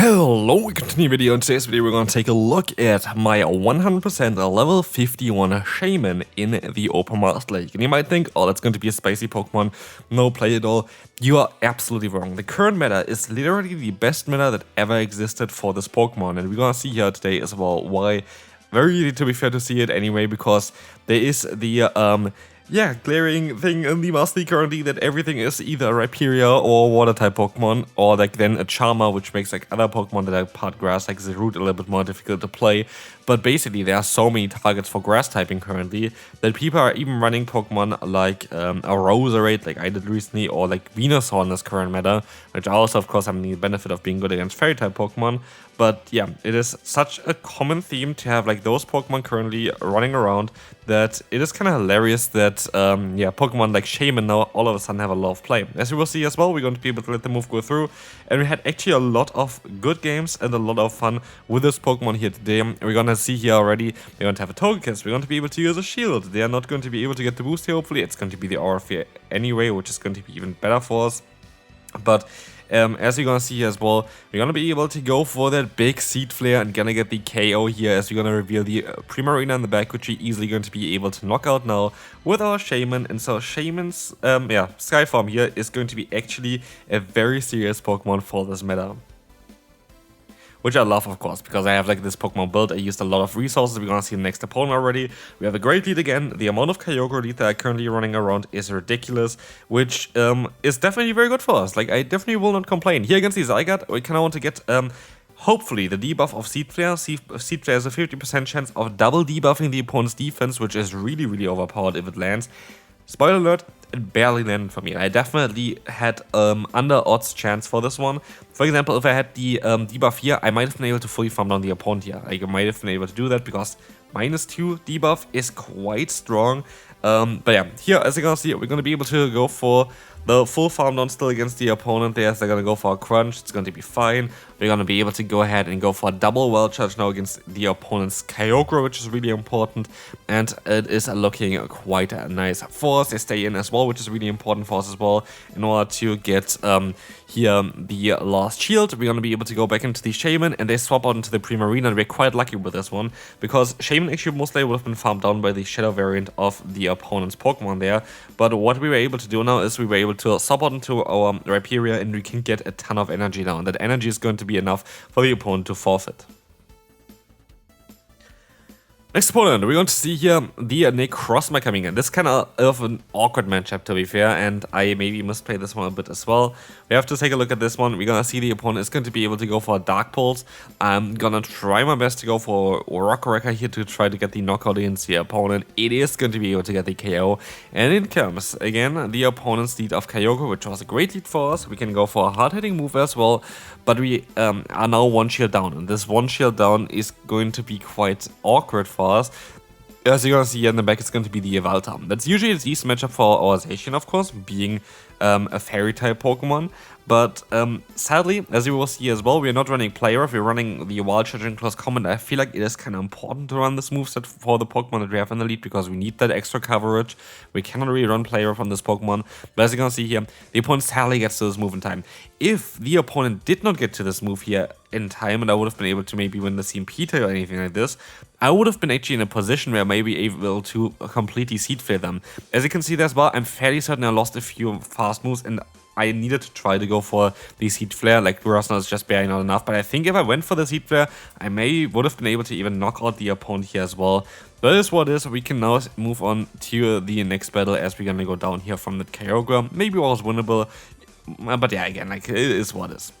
Hello, we continue video. In today's video we're going to take a look at my 100% level 51 Shaymin in the Open Master League. And you might think, oh, that's going to be a spicy Pokemon, no play at all. You are absolutely wrong. The current meta is literally the best meta that ever existed for this Pokemon, and we're going to see here today as well why. Very easy to be fair to see it anyway, because there is the glaring thing in the Master League currently that everything is either a Rhyperior or water type Pokemon, or like then a Charmer, which makes like other Pokemon that are part grass, like the root, a little bit more difficult to play. But basically there are so many targets for grass typing currently that people are even running Pokemon like a Roserade, like I did recently, or like Venusaur in this current meta, which also of course have the benefit of being good against fairy type Pokemon. But yeah, it is such a common theme to have like those Pokemon currently running around that it is kind of hilarious that Pokemon like Shaymin now all of a sudden have a lot of play. As you will see as well, we're going to be able to let the move go through, and we had actually a lot of good games and a lot of fun with this Pokemon here today. We're gonna see here already, we're going to have a Togekiss, we're going to be able to use a shield. They are not going to be able to get the boost here, hopefully. It's going to be the Aura Sphere anyway, which is going to be even better for us. But as you're gonna see here as well, we're gonna be able to go for that big Seed Flare and gonna get the KO here, as we're gonna reveal the Primarina in the back, which we're easily going to be able to knock out now with our Shaymin. And so Shaymin's Sky form here is going to be actually a very serious Pokemon for this meta. Which I love, of course, because I have like this Pokemon build. I used a lot of resources. We're gonna see the next opponent already. We have a great lead again. The amount of Kyogre lead that are currently running around is ridiculous, which is definitely very good for us. Like, I definitely will not complain. Here against the Zygarde, we kind of want to get hopefully the debuff of Seed Flare. Seed Flare has a 50% chance of double debuffing the opponent's defense, which is really, really overpowered if it lands. Spoiler alert, it barely landed for me. I definitely had under odds chance for this one. For example, if I had the debuff here, I might have been able to fully farm down the opponent here. I might have been able to do that because -2 debuff is quite strong. But yeah, here as you can see, we're going to be able to go for the full farm down still against the opponent there. So they're going to go for a crunch. It's going to be fine. We're going to be able to go ahead and go for a double well charge now against the opponent's Kyogre, which is really important. And it is looking quite nice for us. They stay in as well, which is really important for us as well, in order to get here the last shield. We're going to be able to go back into the Shaymin, and they swap out into the Primarina, and we're quite lucky with this one, because Shaymin actually most likely would have been farmed down by the Shadow variant of the opponent's Pokemon there. But what we were able to do now is we were able to swap out into our Rhyperior, and we can get a ton of energy now, and that energy is going to be enough for the opponent to forfeit. Next opponent, we're going to see here the Necrozma coming in. This kind of an awkward matchup, to be fair, and I maybe misplayed this one a bit as well. We have to take a look at this one. We're going to see the opponent is going to be able to go for a Dark Pulse. I'm going to try my best to go for Rock Wrecker here to try to get the knockout against the opponent. It is going to be able to get the KO. And in comes, again, the opponent's lead of Kyogre, which was a great lead for us. We can go for a hard-hitting move as well, but we are now one shield down. And this one shield down is going to be quite awkward for us. As you're gonna see here in the back, it's going to be the Yveltal. That's usually the easy matchup for our Zacian, of course, being a fairy type Pokemon. But sadly, as you will see as well, we're not running Play Rough, we're running the Wild Charge in Close Combat. I feel like it is kind of important to run this moveset for the Pokemon that we have in the lead, because we need that extra coverage. We cannot really run Play Rough on this Pokemon. But as you're gonna see here, the opponent sadly gets to this move in time. If the opponent did not get to this move here in time, and I would have been able to maybe win the CMP tail or anything like this, I would have been actually in a position where I may be able to completely Seed Flare them. As you can see there as well, I'm fairly certain I lost a few fast moves, and I needed to try to go for the Seed Flare. Like, Rosna is just barely not enough, but I think if I went for the Seed Flare, I would have been able to even knock out the opponent here as well. But it is what it is. We can now move on to the next battle, as we're gonna go down here from the Kyogre. Maybe it was winnable, but yeah, again, like, it is what it is.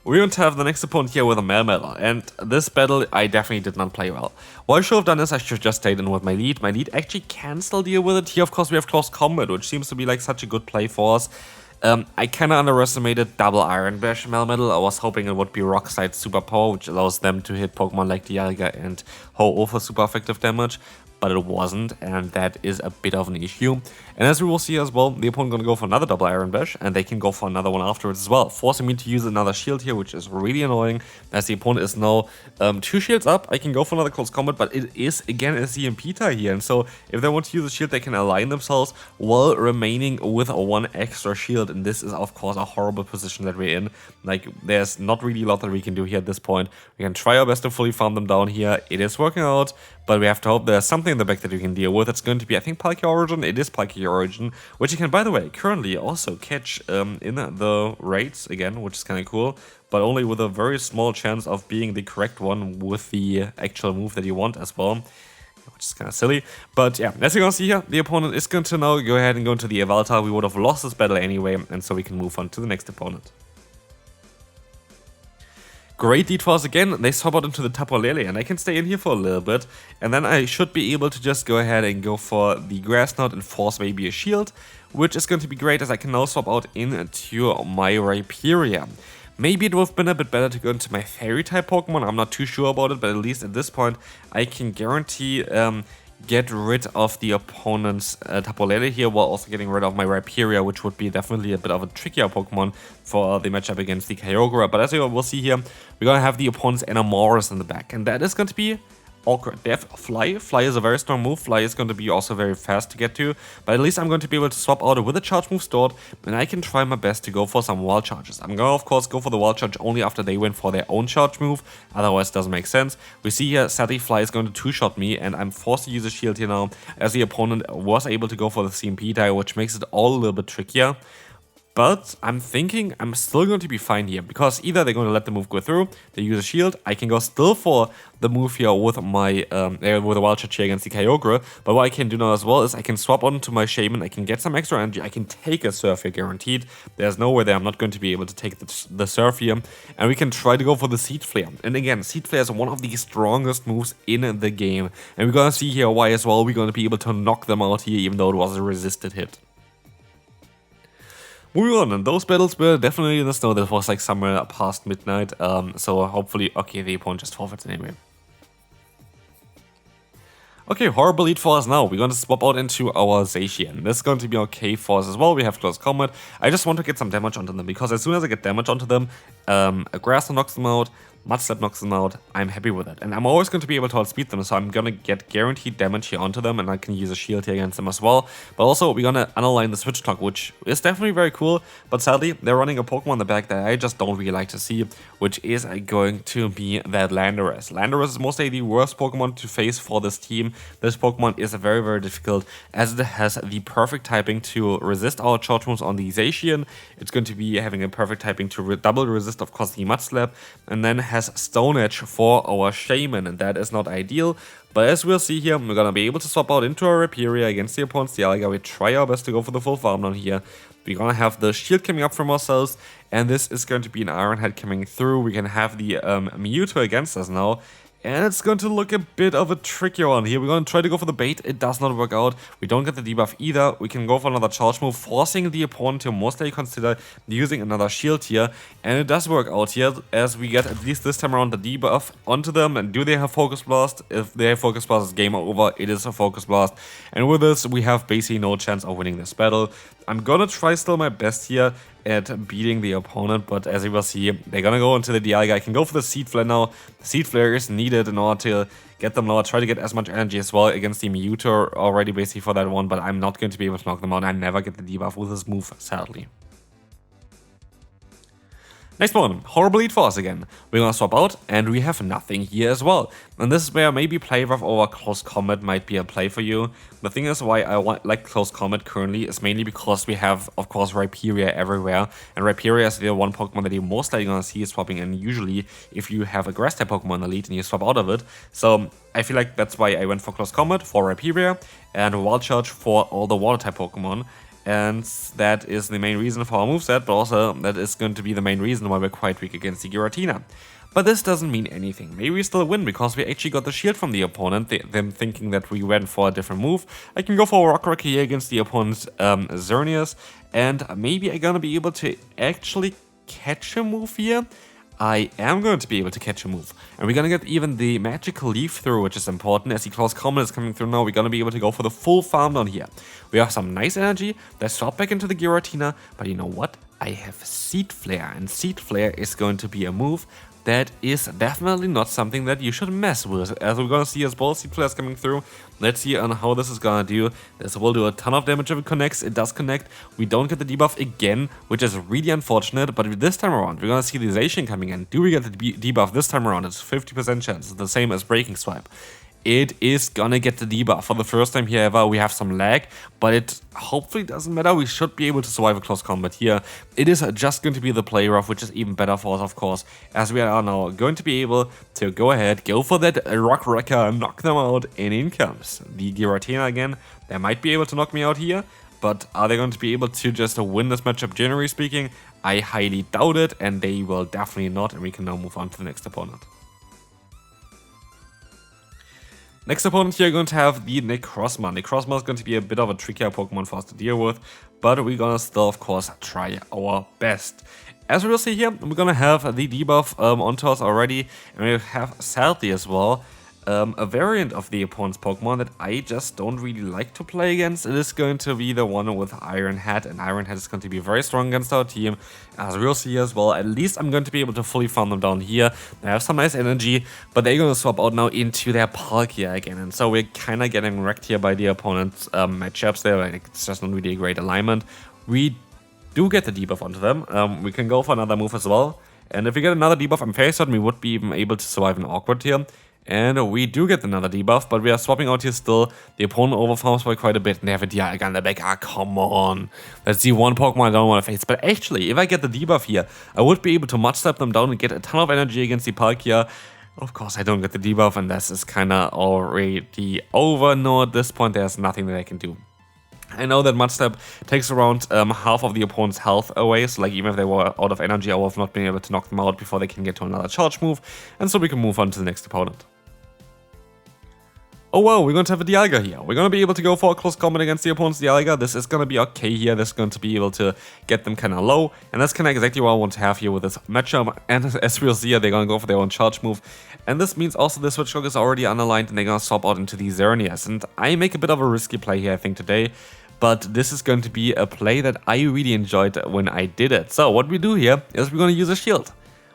We're going to have the next opponent here with a Melmetal, and this battle I definitely did not play well. What I should have done is I should have just stayed in with my lead. My lead actually can still deal with it. Here, of course, we have Close Combat, which seems to be like such a good play for us. I kind of underestimated double Iron Bash Melmetal. I was hoping it would be Rock Slide Superpower, which allows them to hit Pokemon like Dialga and Ho-Oh for super effective damage. but it wasn't, and that is a bit of an issue. And as we will see as well, the opponent gonna go for another double Iron Bash, and they can go for another one afterwards as well, forcing me to use another shield here, which is really annoying, as the opponent is now 2 shields up. I can go for another close combat, but it is again a CMP tie here, and so if they want to use a shield, they can align themselves while remaining with 1 extra shield, and this is of course a horrible position that we're in. Like, there's not really a lot that we can do here at this point. We can try our best to fully farm them down here. It is working out, but we have to hope there's something in the back that we can deal with. It's going to be, I think, Palkia Origin. It is Palkia Origin, which you can, by the way, currently also catch in the raids again, which is kind of cool, but only with a very small chance of being the correct one with the actual move that you want as well, which is kind of silly. But yeah, as you can see here, the opponent is going to now go ahead and go into the Yveltal. We would have lost this battle anyway, and so we can move on to the next opponent. Great lead for us again. They swap out into the Tapu, and I can stay in here for a little bit, and then I should be able to just go ahead and go for the Grass Knot and force maybe a shield, which is going to be great as I can now swap out into my Rhyperior. Maybe it would have been a bit better to go into my Fairy type Pokemon. I'm not too sure about it, but at least at this point I can guarantee get rid of the opponent's Tapu here, while also getting rid of my Rhyperior, which would be definitely a bit of a trickier Pokemon for the matchup against the Kyogre. But as you will see here, we're gonna have the opponent's Xerneas in the back, and that is going to be awkward. They have Fly. Fly is a very strong move. Fly is going to be also very fast to get to, but at least I'm going to be able to swap out with a charge move stored, and I can try my best to go for some wild charges. I'm gonna of course go for the wild charge only after they win for their own charge move, otherwise it doesn't make sense. We see here sadly Fly is going to two-shot me, and I'm forced to use a shield here now, as the opponent was able to go for the CMP die, which makes it all a little bit trickier. But I'm thinking I'm still going to be fine here, because either they're going to let the move go through, they use a shield, I can go still for the move here with my with a wild charge here against the Kyogre. But what I can do now as well is I can swap onto my Shaymin, I can get some extra energy, I can take a Surf here guaranteed. There's no way that I'm not going to be able to take the Surf here, and we can try to go for the Seed Flare. And again, Seed Flare is one of the strongest moves in the game, and we're gonna see here why as well. We're going to be able to knock them out here, even though it was a resisted hit. Moving on, and those battles were definitely in the snow. That was like somewhere past midnight, so hopefully, okay, the opponent just forfeits anyway. Okay, horrible lead for us now. We're going to swap out into our Zacian. This is going to be okay for us as well. We have close combat. I just want to get some damage onto them, because as soon as I get damage onto them, a Grass knocks them out, Mudslap knocks them out, I'm happy with it. And I'm always going to be able to outspeed them, so I'm going to get guaranteed damage here onto them, and I can use a shield here against them as well. But also, we're going to unalign the Switch Clock, which is definitely very cool, but sadly, they're running a Pokemon in the back that I just don't really like to see, which is going to be that Landorus. Landorus is mostly the worst Pokemon to face for this team. This Pokemon is very, very difficult, as it has the perfect typing to resist our charge moves on the Zacian. It's going to be having a perfect typing to double resist, of course, the Mudslap, and then has Stone Edge for our Shaymin, and that is not ideal. But as we'll see here, we're gonna be able to swap out into our Rhyperior against the opponent's Dialga. We try our best to go for the full farm down here. We're gonna have the shield coming up from ourselves, and this is going to be an Iron Head coming through. We can have the Mewtwo against us now, and it's going to look a bit of a trickier one here. We're going to try to go for the bait. It does not work out. We don't get the debuff either. We can go for another charge move, forcing the opponent to most likely consider using another shield here. And it does work out here, as we get at least this time around the debuff onto them. And do they have Focus Blast? If they have Focus Blast, it's game over. It is a Focus Blast. And with this, we have basically no chance of winning this battle. I'm gonna try still my best here at beating the opponent, but as you will see, they're gonna go into the Dialga. I can go for the Seed Flare now. The Seed Flare is needed in order to get them now. Try to get as much energy as well against the Mewtwo already basically for that one, but I'm not going to be able to knock them out. I never get the debuff with this move, sadly. Next one, horrible lead for us again. We're gonna swap out, and we have nothing here as well. And this is where maybe play rough over close combat might be a play for you. The thing is, why I like close combat currently is mainly because we have, of course, Rhyperior everywhere. And Rhyperior is the one Pokemon that you're most likely gonna see is swapping in, usually if you have a grass type Pokemon in the lead and you swap out of it. So I feel like that's why I went for close combat for Rhyperior and Wild Charge for all the water type Pokemon. And that is the main reason for our moveset, but also that is going to be the main reason why we're quite weak against the Giratina. But this doesn't mean anything. Maybe we still win because we actually got the shield from the opponent, them thinking that we went for a different move. I can go for a Rock here against the opponent's Xerneas, and maybe I'm gonna be able to actually catch a move here. I am going to be able to catch a move. And we're going to get even the magical leaf through, which is important. As the close comment is coming through now, we're going to be able to go for the full farm down here. We have some nice energy. Let's swap back into the Giratina. But you know what? I have Seed Flare, and Seed Flare is going to be a move that is definitely not something that you should mess with. As we're gonna see as well, Seed Flare is coming through. Let's see on how this is gonna do. This will do a ton of damage if it connects. It does connect. We don't get the debuff again, which is really unfortunate. But this time around, we're gonna see the Zacian coming in. Do we get the debuff this time around? It's 50% chance. It's the same as Breaking Swipe. It is gonna get the debuff. For the first time here ever, we have some lag, but it hopefully doesn't matter. We should be able to survive a close combat here. It is just going to be the play rough, which is even better for us, of course, as we are now going to be able to go ahead, go for that Rock Wrecker, knock them out, and in comes the Giratina again. They might be able to knock me out here, but are they going to be able to just win this matchup, generally speaking? I highly doubt it, and they will definitely not, and we can now move on to the next opponent. Next opponent here, going to have the Necrozma. Necrozma is going to be a bit of a trickier Pokemon for us to deal with, but we're gonna still, of course, try our best. As we will see here, we're gonna have the debuff onto us already, and we have sadly as well a variant of the opponent's Pokemon that I just don't really like to play against. It is going to be the one with Iron Head, and Iron Head is going to be very strong against our team. As we'll see as well, at least I'm going to be able to fully farm them down here. They have some nice energy, but they're going to swap out now into their Palkia again, and so we're kind of getting wrecked here by the opponent's matchups there. Like, it's just not really a great alignment. We do get the debuff onto them. We can go for another move as well, and if we get another debuff, I'm fairly certain we would be even able to survive an awkward here. And we do get another debuff, but we are swapping out here still. The opponent overfarms by quite a bit, and they have a Dialga in the back. Ah, come on. That's the one Pokemon I don't want to face. But actually, if I get the debuff here, I would be able to Mud Step them down and get a ton of energy against the Palkia. Of course, I don't get the debuff, and this is kind of already over. No, at this point, there's nothing that I can do. I know that Mud Step takes around half of the opponent's health away, so like even if they were out of energy, I would have not been able to knock them out before they can get to another charge move, and so we can move on to the next opponent. Oh wow, we're going to have a Dialga here. We're going to be able to go for a close combat against the opponent's Dialga. This is going to be okay here. This is going to be able to get them kind of low. And that's kind of exactly what I want to have here with this matchup. And as we'll see here, they're going to go for their own charge move. And this means also the Switch Clock is already unaligned and they're going to swap out into the Xerneas. And I make a bit of a risky play here, I think, today. But this is going to be a play that I really enjoyed when I did it. So what we do here is we're going to use a shield.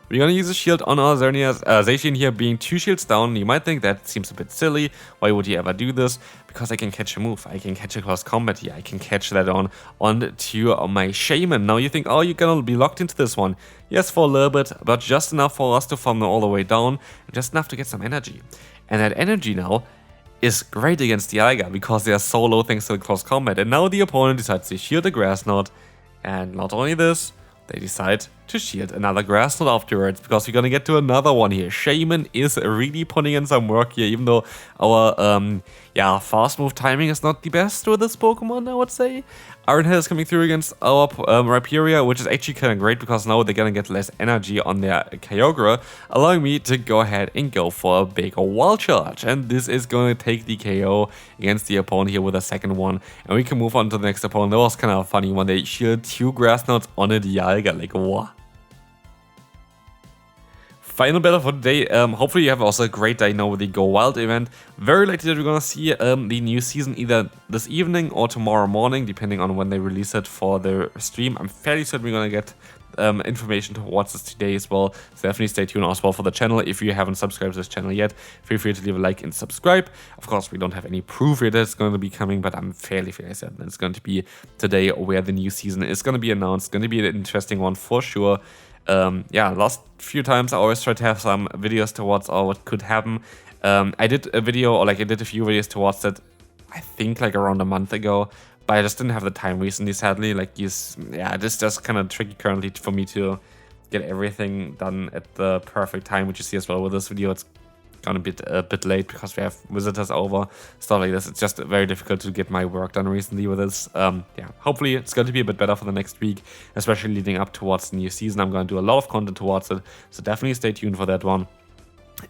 We're going to use a shield on our Xerneas, Zacian here being 2 shields down. You might think that seems a bit silly. Why would you ever do this? Because I can catch a move. I can catch a close combat here. I can catch that onto my Shaymin. Now you think, oh, you're going to be locked into this one. Yes, for a little bit, but just enough for us to farm them all the way down. Just enough to get some energy. And that energy now is great against the Dialga because they are so low thanks to the close combat. And now the opponent decides to shield the Grass Knot. And not only this, they decide to shield another Grass Knot afterwards, because we're gonna get to another one here. Shaymin is really putting in some work here, even though our fast move timing is not the best with this Pokemon, I would say. Iron Head is coming through against our Rhyperior, which is actually kind of great because now they're gonna get less energy on their Kyogre, allowing me to go ahead and go for a big wall charge. And this is gonna take the KO against the opponent here with a second one, and we can move on to the next opponent. That was kind of funny when they shield 2 Grass Knots on a Dialga, like what? Final battle for today. Hopefully you have also a great day now with the Go Wild event. Very likely that we're gonna see the new season either this evening or tomorrow morning, depending on when they release it for the stream. I'm fairly certain we're gonna get information towards this today as well. So definitely stay tuned as well for the channel. If you haven't subscribed to this channel yet, feel free to leave a like and subscribe. Of course, we don't have any proof yet that it's going to be coming, but I'm fairly certain it's going to be today where the new season is going to be announced. It's going to be an interesting one for sure. Last few times I always try to have some videos towards what could happen. I did a video, or like I did a few videos towards that, I think like around a month ago, but I just didn't have the time recently, sadly. Like, it's just kind of tricky currently for me to get everything done at the perfect time, which you see as well with this video. It's gonna be a bit late because we have visitors over, stuff like this. It's just very difficult to get my work done recently with this. Hopefully it's going to be a bit better for the next week, especially leading up towards the new season. I'm going to do a lot of content towards it, so definitely stay tuned for that one.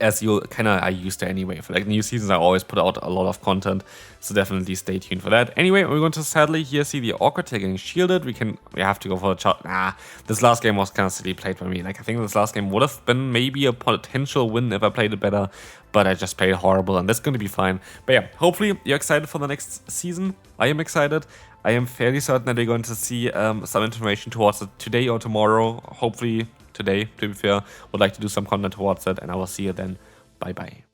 as you kind of are used to anyway. For like new seasons, I always put out a lot of content, so definitely stay tuned for that. Anyway, we're going to sadly here see the Awkward Tail getting shielded. We have to go for a shot. Nah, this last game was kind of silly played by me. Like, I think this last game would have been maybe a potential win if I played it better, but I just played horrible, and that's going to be fine. But yeah, hopefully you're excited for the next season. I am excited. I am fairly certain that you're going to see some information towards it today or tomorrow. Hopefully today, to be fair. Would like to do some content towards it, and I will see you then. Bye bye.